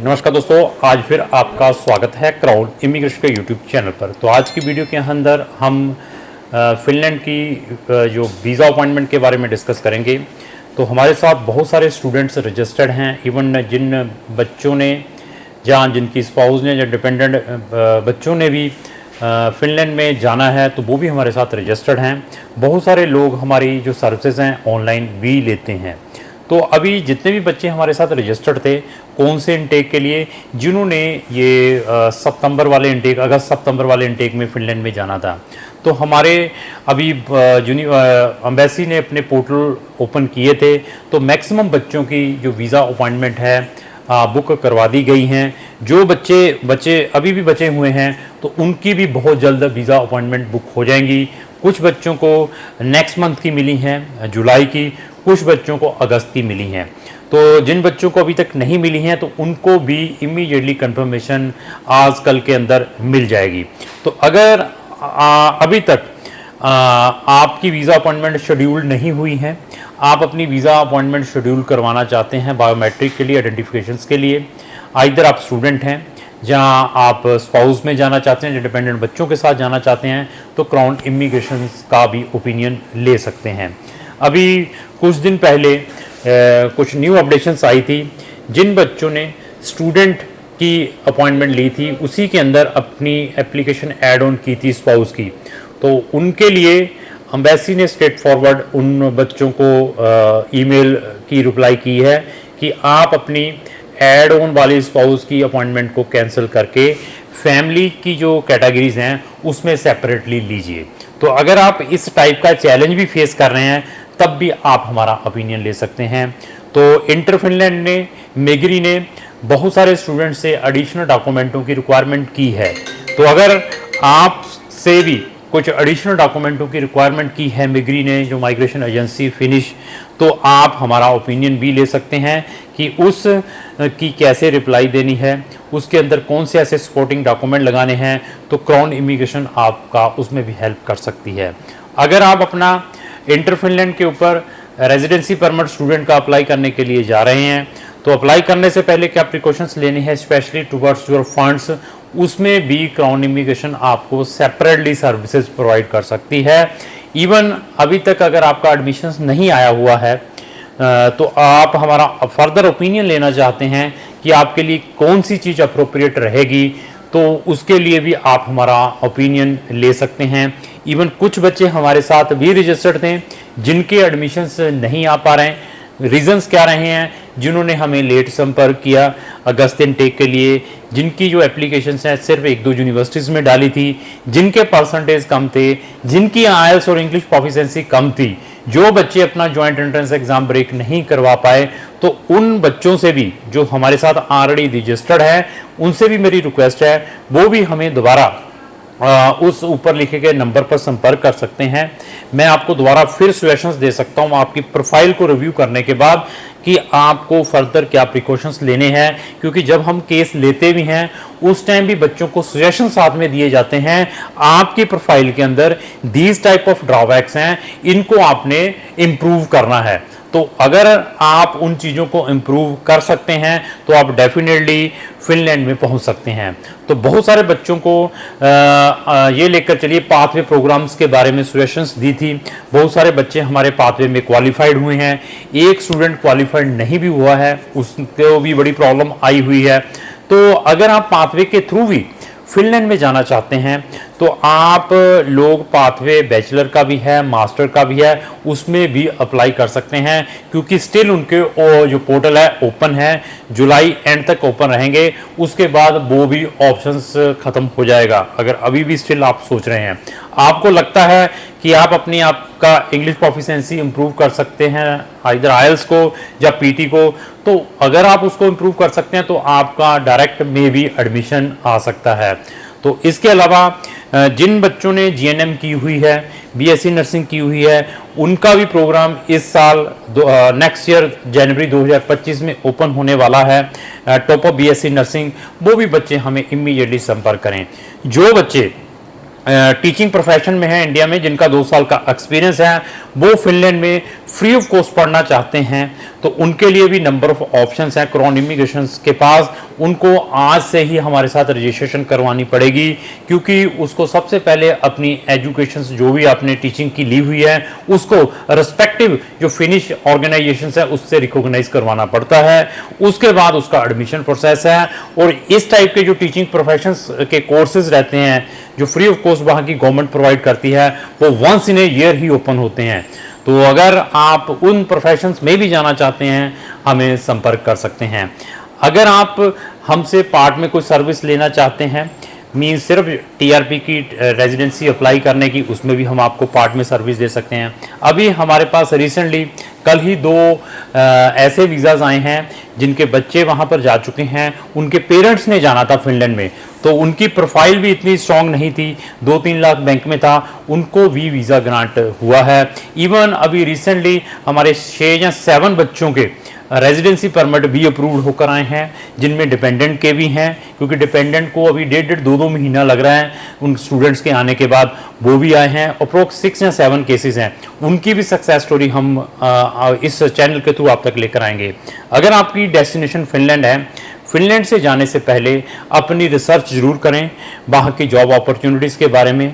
नमस्कार दोस्तों, आज फिर आपका स्वागत है क्राउन इमिग्रेशन के यूट्यूब चैनल पर। तो आज की वीडियो के अंदर हम फिनलैंड की जो वीज़ा अपॉइंटमेंट के बारे में डिस्कस करेंगे। तो हमारे साथ बहुत सारे स्टूडेंट्स रजिस्टर्ड हैं। इवन जिन बच्चों ने जिनकी स्पाउस ने या डिपेंडेंट बच्चों ने भी फिनलैंड में जाना है तो वो भी हमारे साथ रजिस्टर्ड हैं। बहुत सारे लोग हमारी जो सर्विसेज हैं ऑनलाइन भी लेते हैं। तो अभी जितने भी बच्चे हमारे साथ रजिस्टर्ड थे कौन से इनटेक के लिए, जिन्होंने ये सितंबर वाले इनटेक, अगस्त सितंबर वाले इनटेक में फिनलैंड में जाना था, तो हमारे अभी एम्बेसी ने अपने पोर्टल ओपन किए थे। तो मैक्सिमम बच्चों की जो वीज़ा अपॉइंटमेंट है बुक करवा दी गई हैं। जो बच्चे अभी भी बचे हुए हैं तो उनकी भी बहुत जल्द वीज़ा अपॉइंटमेंट बुक हो जाएंगी। कुछ बच्चों को नेक्स्ट मंथ की मिली हैं, जुलाई की, कुछ बच्चों को अगस्त की मिली हैं। तो जिन बच्चों को अभी तक नहीं मिली हैं तो उनको भी इमीडिएटली कंफर्मेशन आज कल के अंदर मिल जाएगी। तो अगर अभी तक आपकी वीज़ा अपॉइंटमेंट शेड्यूल नहीं हुई है, आप अपनी वीज़ा अपॉइंटमेंट शेड्यूल करवाना चाहते हैं बायोमेट्रिक के लिए, आइडेंटिफिकेशंस के लिए, इधर आप स्टूडेंट हैं जहां आप स्पाउस में जाना चाहते हैं, डिपेंडेंट बच्चों के साथ जाना चाहते हैं, तो क्राउन इमिग्रेशन का भी ओपिनियन ले सकते हैं। अभी कुछ दिन पहले कुछ न्यू अपडेशंस आई थी। जिन बच्चों ने स्टूडेंट की अपॉइंटमेंट ली थी उसी के अंदर अपनी एप्लीकेशन ऐड ऑन की थी स्पाउस की, तो उनके लिए एम्बेसी ने स्ट्रेट फॉरवर्ड उन बच्चों को ईमेल की रिप्लाई की है कि आप अपनी ऐड ऑन वाली स्पाउस की अपॉइंटमेंट को कैंसिल करके फैमिली की जो कैटेगरीज हैं उसमें सेपरेटली लीजिए। तो अगर आप इस टाइप का चैलेंज भी फेस कर रहे हैं तब भी आप हमारा ओपिनियन ले सकते हैं। तो इंटर फिनलैंड ने, मेगरी ने बहुत सारे स्टूडेंट से एडिशनल डॉक्यूमेंटों की रिक्वायरमेंट की है। तो अगर आप से भी कुछ एडिशनल डॉक्यूमेंटों की रिक्वायरमेंट की है मेगरी ने, जो माइग्रेशन एजेंसी फिनिश, तो आप हमारा ओपिनियन भी ले सकते हैं कि उस की कैसे रिप्लाई देनी है, उसके अंदर कौन से ऐसे सपोर्टिंग डॉक्यूमेंट लगाने हैं। तो क्राउन इमिग्रेशन आपका उसमें भी हेल्प कर सकती है। अगर आप अपना इंटर फिनलैंड के ऊपर रेजिडेंसी परमिट स्टूडेंट का अप्लाई करने के लिए जा रहे हैं तो अप्लाई करने से पहले क्या प्रिकॉशंस लेने हैं, स्पेशली टुवर्ड्स योर फंड्स, उसमें भी क्राउन इमिग्रेशन आपको सेपरेटली सर्विसेज प्रोवाइड कर सकती है। इवन अभी तक अगर आपका एडमिशन्स नहीं आया हुआ है तो आप हमारा फर्दर ओपिनियन लेना चाहते हैं कि आपके लिए कौन सी चीज़ अप्रोप्रिएट रहेगी, तो उसके लिए भी आप हमारा ओपिनियन ले सकते हैं। इवन कुछ बच्चे हमारे साथ भी रजिस्टर्ड थे जिनके एडमिशन्स नहीं आ पा रहे हैं। रीजंस क्या रहे हैं, जिन्होंने हमें लेट संपर्क किया अगस्त इनटेक के लिए, जिनकी जो एप्लीकेशंस हैं सिर्फ 1-2 यूनिवर्सिटीज़ में डाली थी, जिनके परसेंटेज कम थे, जिनकी आईएलटीएस और इंग्लिश प्रोफिशिएंसी कम थी, जो बच्चे अपना जॉइंट एंट्रेंस एग्जाम ब्रेक नहीं करवा पाए, तो उन बच्चों से भी जो हमारे साथ ऑलरेडी रजिस्टर्ड है उनसे भी मेरी रिक्वेस्ट है वो भी हमें दोबारा उस ऊपर लिखे गए नंबर पर संपर्क कर सकते हैं। मैं आपको दोबारा फिर सजेशंस दे सकता हूं आपकी प्रोफाइल को रिव्यू करने के बाद कि आपको फर्दर क्या प्रिकॉशंस लेने हैं, क्योंकि जब हम केस लेते भी हैं उस टाइम भी बच्चों को सजेशन साथ में दिए जाते हैं। आपकी प्रोफाइल के अंदर दीज टाइप ऑफ ड्रॉबैक्स हैं, इनको आपने इम्प्रूव करना है। तो अगर आप उन चीज़ों को इम्प्रूव कर सकते हैं तो आप डेफिनेटली फिनलैंड में पहुंच सकते हैं। तो बहुत सारे बच्चों को ये लेकर चलिए पाथवे प्रोग्राम्स के बारे में सजेशंस दी थी। बहुत सारे बच्चे हमारे पाथवे में क्वालिफाइड हुए हैं। एक स्टूडेंट क्वालिफाइड नहीं भी हुआ है, उसको भी बड़ी प्रॉब्लम आई हुई है। तो अगर आप पाथवे के थ्रू भी फिनलैंड में जाना चाहते हैं तो आप लोग पाथवे बैचलर का भी है, मास्टर का भी है, उसमें भी अप्लाई कर सकते हैं, क्योंकि स्टिल उनके जो पोर्टल है ओपन है, जुलाई एंड तक ओपन रहेंगे। उसके बाद वो भी ऑप्शंस ख़त्म हो जाएगा। अगर अभी भी स्टिल आप सोच रहे हैं, आपको लगता है कि आप अपनी आपका इंग्लिश प्रोफिशिएंसी इंप्रूव कर सकते हैं इधर आईएलटीएस को या पीटी को, तो अगर आप उसको इंप्रूव कर सकते हैं तो आपका डायरेक्ट में भी एडमिशन आ सकता है। तो इसके अलावा जिन बच्चों ने जीएनएम की हुई है, बीएससी नर्सिंग की हुई है, उनका भी प्रोग्राम इस साल नेक्स्ट ईयर जनवरी 2025 में ओपन होने वाला है, टॉप ऑफ बीएससी नर्सिंग, वो भी बच्चे हमें इमीडिएटली संपर्क करें। जो बच्चे टीचिंग प्रोफेशन में है इंडिया में, जिनका 2 साल का एक्सपीरियंस है, वो फिनलैंड में फ्री ऑफ कॉस्ट पढ़ना चाहते हैं, तो उनके लिए भी नंबर ऑफ ऑप्शंस हैं क्राउन इमिग्रेशन के पास। उनको आज से ही हमारे साथ रजिस्ट्रेशन करवानी पड़ेगी, क्योंकि उसको सबसे पहले अपनी एजुकेशन जो भी आपने टीचिंग की ली हुई है उसको रिस्पेक्टिव जो फिनिश ऑर्गेनाइजेशन है उससे रिकॉग्नाइज करवाना पड़ता है। उसके बाद उसका एडमिशन प्रोसेस है। और इस टाइप के जो टीचिंग प्रोफेशंस के कोर्सेज रहते हैं जो फ्री ऑफ कॉस्ट वहाँ की गवर्नमेंट प्रोवाइड करती है, वो वंस इन ए ईयर ही ओपन होते हैं। तो अगर आप उन प्रोफेशंस में भी जाना चाहते हैं, हमें संपर्क कर सकते हैं। अगर आप हमसे पार्ट में कोई सर्विस लेना चाहते हैं, मीन सिर्फ टीआरपी की रेजिडेंसी अप्लाई करने की, उसमें भी हम आपको पार्ट में सर्विस दे सकते हैं। अभी हमारे पास रिसेंटली कल ही 2 ऐसे वीज़ाज आए हैं जिनके बच्चे वहाँ पर जा चुके हैं, उनके पेरेंट्स ने जाना था फिनलैंड में, तो उनकी प्रोफाइल भी इतनी स्ट्रांग नहीं थी, 2-3 लाख बैंक में था, उनको भी वीज़ा ग्रांट हुआ है। इवन अभी रिसेंटली हमारे 6 या 7 बच्चों के रेजिडेंसी परमिट भी अप्रूव्ड होकर आए हैं, जिनमें डिपेंडेंट के भी हैं, क्योंकि डिपेंडेंट को अभी 1.5-2 महीना लग रहा है उन स्टूडेंट्स के आने के बाद, वो भी आए हैं। अप्रोक्स 6 या 7 केसेस हैं, उनकी भी सक्सेस स्टोरी हम इस चैनल के थ्रू आप तक लेकर आएंगे। अगर आपकी डेस्टिनेशन फिनलैंड है, फिनलैंड से जाने से पहले अपनी रिसर्च ज़रूर करें वहाँ की जॉब अपॉर्चुनिटीज़ के बारे में,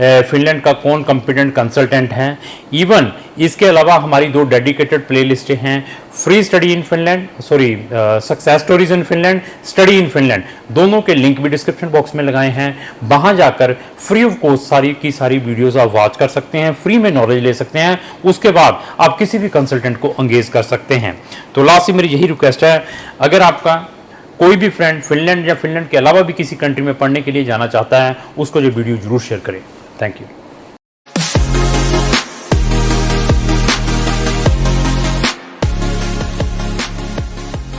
फिनलैंड का कौन कॉम्पिटेंट कंसल्टेंट हैं। इवन इसके अलावा हमारी 2 डेडिकेटेड प्लेलिस्टें हैं, free study in Finland, success stories in Finland, study in Finland, दोनों के लिंक भी डिस्क्रिप्शन बॉक्स में लगाए हैं। वहाँ जाकर फ्री ऑफ कॉस्ट सारी की सारी वीडियोस आप वॉच कर सकते हैं, फ्री में नॉलेज ले सकते हैं। उसके बाद आप किसी भी कंसल्टेंट को एंगेज कर सकते हैं। तो लास्ट में मेरी यही रिक्वेस्ट है, अगर आपका कोई भी फ्रेंड फिनलैंड या फिनलैंड के अलावा भी किसी कंट्री में पढ़ने के लिए जाना चाहता है, उसको जो वीडियो जरूर शेयर करें। Thank you.